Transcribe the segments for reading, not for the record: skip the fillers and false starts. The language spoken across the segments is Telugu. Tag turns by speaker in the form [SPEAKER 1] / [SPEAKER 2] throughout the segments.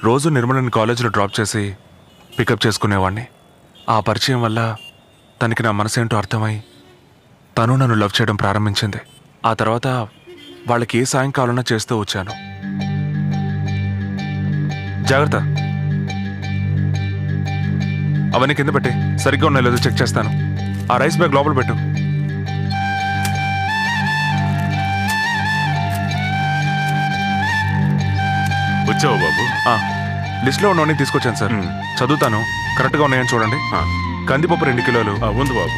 [SPEAKER 1] రోజు నిర్మలని కాలేజీలో డ్రాప్ చేసి పికప్ చేసుకునేవాడిని. ఆ పరిచయం వల్ల తనకి నా మనసేంటో అర్థమై తను నన్ను లవ్ చేయడం ప్రారంభించింది. ఆ తర్వాత వాళ్ళకి ఏ సాయం కావాలన్నా చేస్తూ వచ్చాను. జాగ్రత్త, అవన్నీ కింద పెట్టి సరిగ్గా ఉన్నాయో లేదో చెక్ చేస్తాను. ఆ రైస్ బ్యాగ్ లోపల పెట్టు.
[SPEAKER 2] వచ్చావు బాబు?
[SPEAKER 1] లిస్ట్లో ఉన్నవన్నీ తీసుకొచ్చాను సార్. చదువుతాను, కరెక్ట్గా ఉన్నాయని చూడండి. కందిపప్పు 2 కిలోలు
[SPEAKER 2] ఉంది బాబు.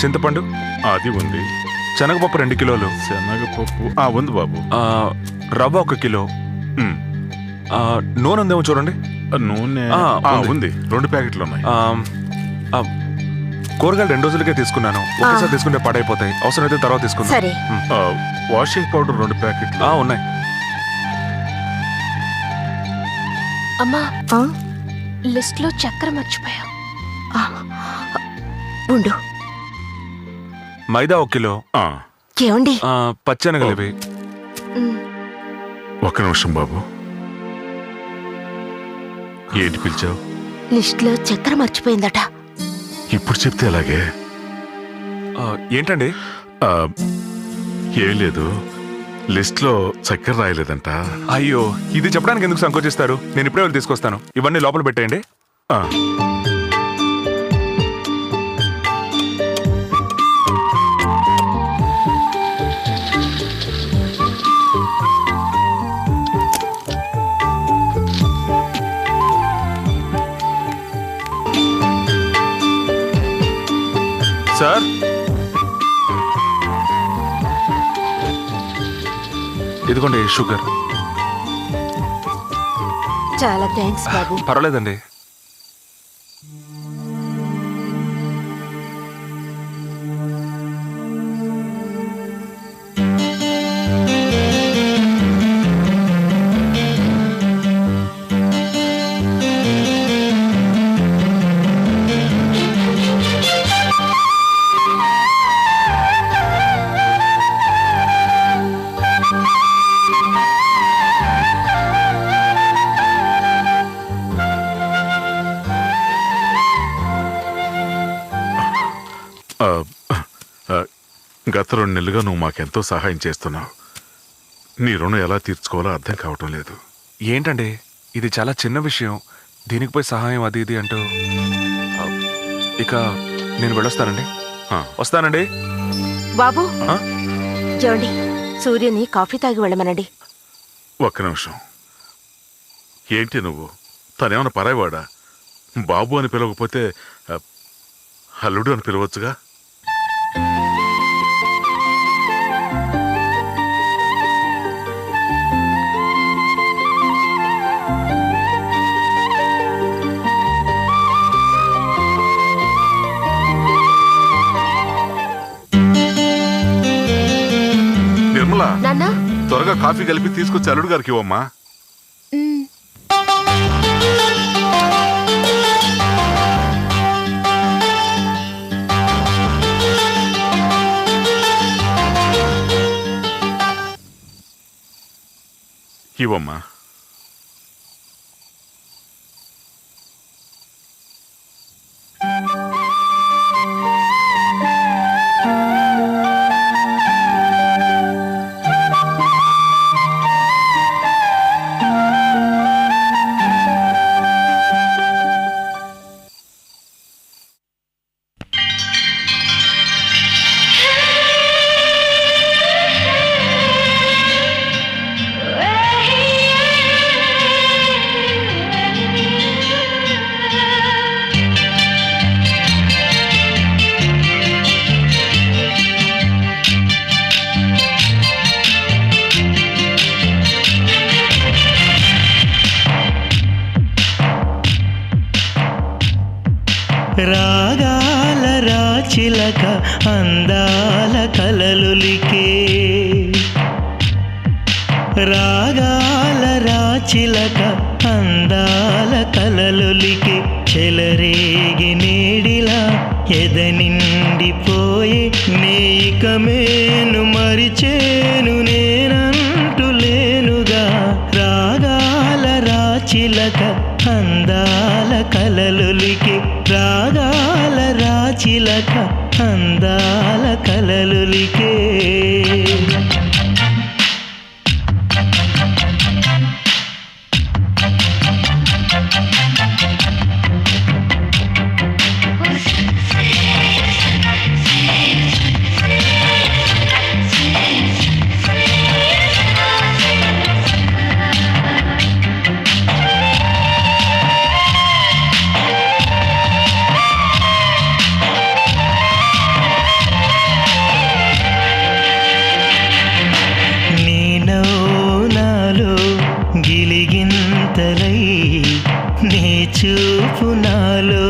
[SPEAKER 1] చింతపండు
[SPEAKER 2] అది ఉంది.
[SPEAKER 1] శనగపప్పు 2 కిలోలు
[SPEAKER 2] శనగపప్పు ఉంది బాబు.
[SPEAKER 1] రవ్వ 1 కిలో. నూనె ఉందేమో చూడండి.
[SPEAKER 2] నూనె ఉంది, 2 ప్యాకెట్లు ఉన్నాయి.
[SPEAKER 1] కూరగాయలు 2 రోజులకే తీసుకున్నాను. ఒకేసారి తీసుకుంటే పాడైపోతాయి. అవసరమైతే తర్వాత తీసుకున్నాను.
[SPEAKER 2] వాషింగ్ పౌడర్ 2 ప్యాకెట్లు
[SPEAKER 1] ఉన్నాయి.
[SPEAKER 3] అమ్మా, లిస్ట్ లో చక్కెర మర్చిపోయా.
[SPEAKER 4] ఉండు.
[SPEAKER 1] మైదా 1 కిలో.
[SPEAKER 4] ఏమండి?
[SPEAKER 1] పచ్చెనగలు ఇవి.
[SPEAKER 2] ఒక్క నిమిషం బాబు. ఏంటి పిలిచావు?
[SPEAKER 4] లిస్ట్ లో చక్కెర మర్చిపోయిందట.
[SPEAKER 2] ఇప్పుడు చెప్తే అలాగే.
[SPEAKER 1] ఏంటండి?
[SPEAKER 2] ఏం లేదు, లిస్ట్ లో చక్కెర రాయలేదంట.
[SPEAKER 1] అయ్యో, ఇది చెప్పడానికి ఎందుకు సంకోచిస్తారు? నేను ఇప్పుడే వెళ్ళి తీసుకొస్తాను. ఇవన్నీ లోపల పెట్టేయండి. సార్, ఇదిగోండి షుగర్.
[SPEAKER 4] చాలా థ్యాంక్స్ బాబు.
[SPEAKER 1] పర్వాలేదండి.
[SPEAKER 2] గత 2 నెలలుగా నువ్వు మాకెంతో సహాయం చేస్తున్నావు. నీ రుణం ఎలా తీర్చుకోవాలో అర్థం కావటం లేదు.
[SPEAKER 1] ఏంటండి, ఇది చాలా చిన్న విషయం. దీనికి పోయి సహాయం అది ఇది అంటూ. ఇక నేను వెళ్ళొస్తానండి. వస్తానండి.
[SPEAKER 4] బాబు, చూడండి, సూర్యుని కాఫీ తాగి వెళ్ళమనండి.
[SPEAKER 2] ఒక్క నిమిషం. ఏంటి నువ్వు? తనేమన్నా పరాయివాడా? బాబు అని పిలవకపోతే అల్లుడు అని పిలవచ్చుగా. నిర్మలా, త్వరగా కాఫీ కలిపి తీసుకొచ్చి అల్లుడు గారికి ఇవ్వమ్మా. ఇవ్వమ్మా.
[SPEAKER 5] రాగాల రాచిలక అందాల కలలులికే, రాగాల రాచిలక అందాల కలలులికే, చెలరేగి నేడిలా ఎద నిండిపోయే, నేయికమేను మరిచేను నేనంటూ లేనుగా. రాగాల రాచి కలలులికే రాగాల రాచిలక అందాల కలలులికే. గిలిగింతలై నీ చూపు నాలో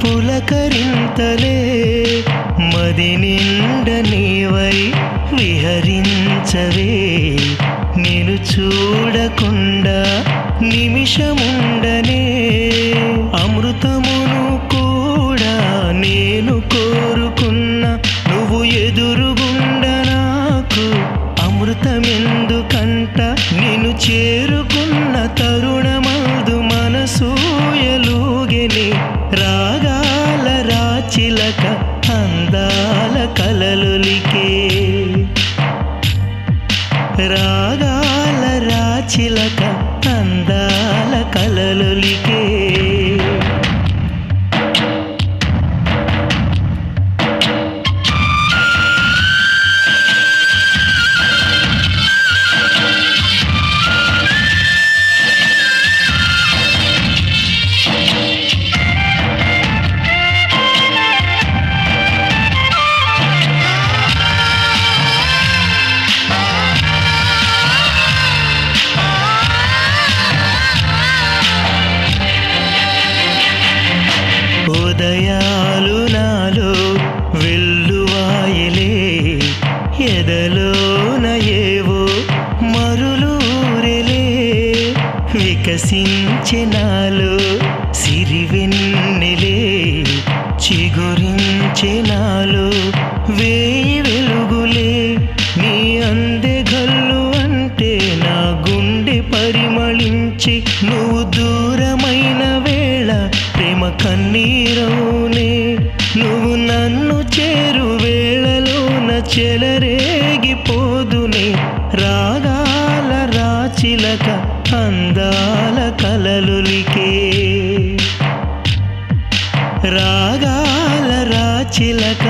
[SPEAKER 5] పులకరింతలే మది నిండ నీవై విహరించవే. నేను చూడకుండా నిమిషముండనే అమృతమును కూడా నేను కోరుకున్నా నువ్వు ఎదురుగుండ నాకు అమృతమెందుకంట. నిన్ను చేరుకున్న తరుణమదు మనసూయలుగెని రాగాల రాచిలక అందాల కలలులికే. రాగాల రాచిలక అందాల కలలులికే. ఉదయాలు నాలో వెల్లువాయలే ఎదలోన ఏవో మరులూరెలే వికసించె నాలో సిరివెన్నెలే చిగురించె నాలో వేయి వెలుగులే. నీ అందె గల్లు అంటే నా గుండె పరిమళించి నువ్వు దూరమైన వేళ ప్రేమ కన్నీరవునే. నువ్వు నన్ను చేరు వేళలోన చెలరేగిపోదునే రాగాల రాచిలక అందాల కలలులికే. రాగాల రాచిలక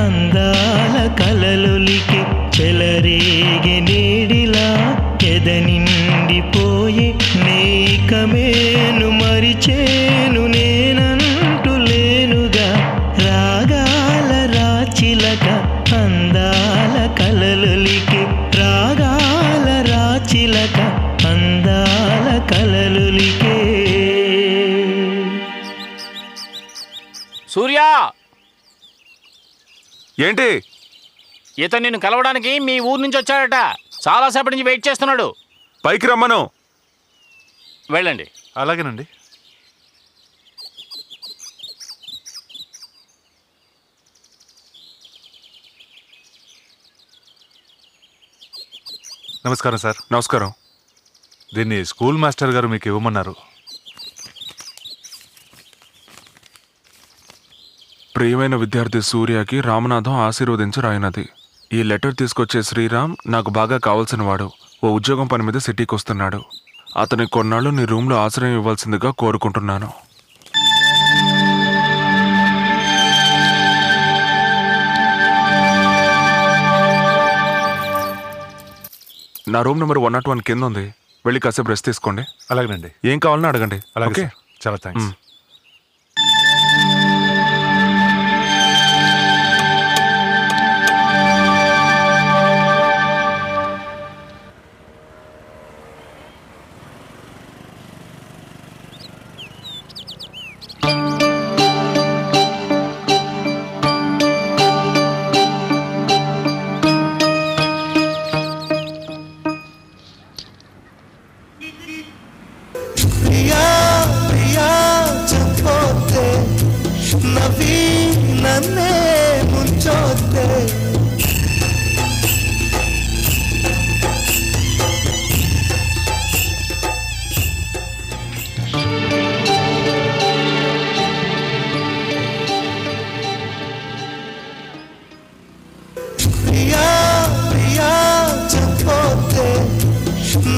[SPEAKER 5] అందాల కలలులికే. చెలరేగే నీడిలా ఎద నిండిపోయే నేకమేను మరిచేను నేనంటూ లేనుగా రాగాల రాచిలక అందాల కలలులికే. రాగాల రాచిలక అందాల కలలులికే.
[SPEAKER 6] సూర్య,
[SPEAKER 1] ఏంటి?
[SPEAKER 6] ఇతను నిన్ను కలవడానికి మీ ఊరు నుంచి వచ్చాడట. చాలాసేపటి నుంచి వెయిట్ చేస్తున్నాడు.
[SPEAKER 1] పైకి రమ్మను.
[SPEAKER 6] వెళ్ళండి.
[SPEAKER 7] అలాగేనండి. నమస్కారం సార్.
[SPEAKER 1] నమస్కారం.
[SPEAKER 7] దీన్ని స్కూల్ మాస్టర్ గారు మీకు ఇవ్వమన్నారు.
[SPEAKER 1] ప్రియమైన విద్యార్థి సూర్యకి రామనాథం ఆశీర్వదించి రాయినది. ఈ లెటర్ తీసుకొచ్చే శ్రీరామ్ నాకు బాగా కావాల్సిన వాడు. ఓ ఉద్యోగం పని మీద సిటీకి వస్తున్నాడు. అతనికి కొన్నాళ్ళు నీ రూమ్లో ఆశ్రయం ఇవ్వాల్సిందిగా కోరుకుంటున్నాను. నా రూమ్ నెంబర్ 101 కింద ఉంది. వెళ్ళి కాసేపు రెస్ట్ తీసుకోండి.
[SPEAKER 7] అలాగేనండి.
[SPEAKER 1] ఏం కావాలని అడగండి.
[SPEAKER 7] అలాగే
[SPEAKER 1] ఓకే.
[SPEAKER 7] సార్. చాలా థ్యాంక్స్.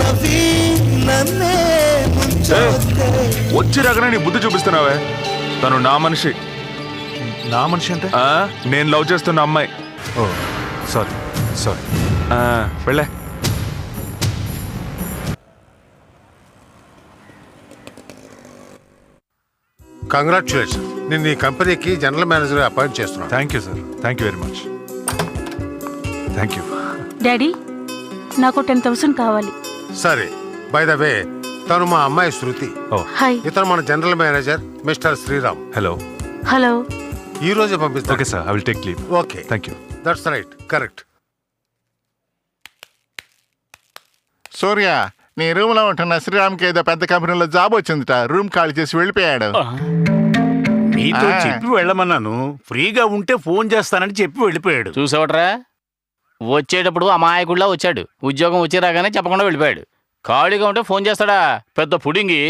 [SPEAKER 8] నవ్వి నన్నే ముంచొద్దే.
[SPEAKER 1] వచ్చి రాగానే నీ బుద్ధి చూపిస్తున్నావే. తను నా మనిషి.
[SPEAKER 7] నా మనిషి అంటే?
[SPEAKER 1] నేను లవ్ చేస్తున్న అమ్మాయి.
[SPEAKER 7] ఓ సారీ సారీ.
[SPEAKER 1] వెళ్ళే.
[SPEAKER 9] కంగ్రాచులేషన్, నేను ఈ కంపెనీకి జనరల్ మేనేజర్ అపాయింట్ చేస్తున్నాను.
[SPEAKER 7] Thank you sir, thank you very much. Thank you.
[SPEAKER 10] Daddy నాకు 10,000 కావాలి.
[SPEAKER 9] సరే, బై ద వే తను మా అమ్మాయి శృతి.
[SPEAKER 7] ఓ
[SPEAKER 10] హాయ్.
[SPEAKER 9] ఇతను మన general manager mister Sriram.
[SPEAKER 7] Hello.
[SPEAKER 10] Hello.
[SPEAKER 9] ఈ రోజే పంపిస్తాను.
[SPEAKER 7] Okay sir, I will take leave.
[SPEAKER 9] Okay,
[SPEAKER 7] thank you.
[SPEAKER 9] That's right, correct.
[SPEAKER 11] Surya, నీ రూమ్ లో ఉంటున్న శ్రీరామ్కి ఏదో పెద్ద కంపెనీలో జాబ్ వచ్చిందిట. రూమ్ ఖాళీ చేసి వెళ్ళిపోయాడు.
[SPEAKER 12] నీతో చెప్పి వెళ్ళమన్నాను, ఫ్రీగా ఉంటే ఫోన్ చేస్తానని చెప్పి వెళ్ళిపోయాడు.
[SPEAKER 6] చూసావట్రా, వచ్చేటప్పుడు అమాయకుడిలా వచ్చాడు. ఉద్యోగం వచ్చి రాగానే చెప్పకుండా వెళ్ళిపోయాడు. ఖాళీగా ఉంటే ఫోన్ చేస్తాడా? పెద్ద పుడింగి.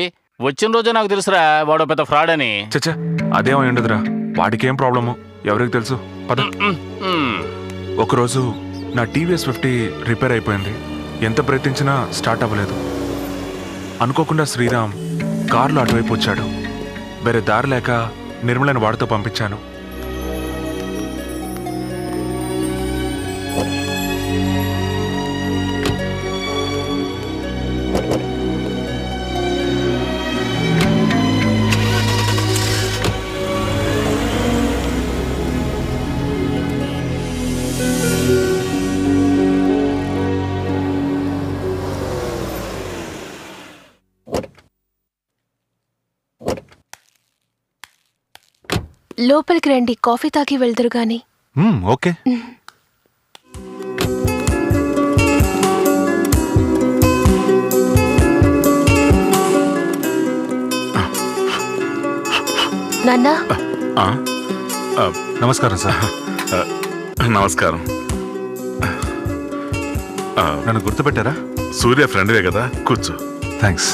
[SPEAKER 6] వచ్చిన రోజు నాకు తెలుసురా వాడు పెద్ద ఫ్రాడ్ అని.
[SPEAKER 1] చచ్చా, అదేమై ఉండదురా. వాడికేం ప్రాబ్లము ఎవరికి తెలుసు. పద. ఒకరోజు నా టీవీఎస్ 50 రిపేర్ అయిపోయింది. ఎంత ప్రయత్నించినా స్టార్ట్ అవ్వలేదు. అనుకోకుండా శ్రీరామ్ కారులో అటువైపు వచ్చాడు. వేరే దారి లేక నిర్మలని వాడితో పంపించాను.
[SPEAKER 3] లోపలికి రండి, కాఫీ తాగి వెళ్దురు గాని.
[SPEAKER 7] ఓకే.
[SPEAKER 3] నాన్నా,
[SPEAKER 7] నమస్కారం సార్.
[SPEAKER 2] నమస్కారం.
[SPEAKER 7] నన్ను గుర్తుపెట్టారా?
[SPEAKER 2] సూర్య ఫ్రెండ్వే కదా, కూర్చో.
[SPEAKER 7] థ్యాంక్స్.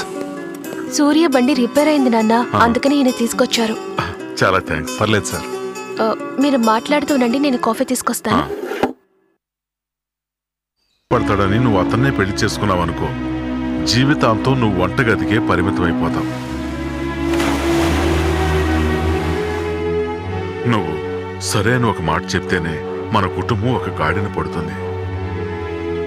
[SPEAKER 3] సూర్య బండి రిపేర్ అయింది నాన్న, అందుకని ఈయన తీసుకొచ్చారు.
[SPEAKER 2] చాలా థ్యాంక్స్.
[SPEAKER 7] పర్లేదు సార్.
[SPEAKER 3] మీరు మాట్లాడుతూనండి, నేను కాఫీ తీసుకొస్తాను.
[SPEAKER 2] పడతాడని నువ్వు అతన్నే పెళ్లి చేసుకున్నావు అనుకో, జీవితాంతం నువ్వు వంటగదికే పరిమితం అయిపోతావు. నువ్వు సరే అని ఒక మాట చెప్తేనే మన కుటుంబం ఒక గాడిన పడుతుంది.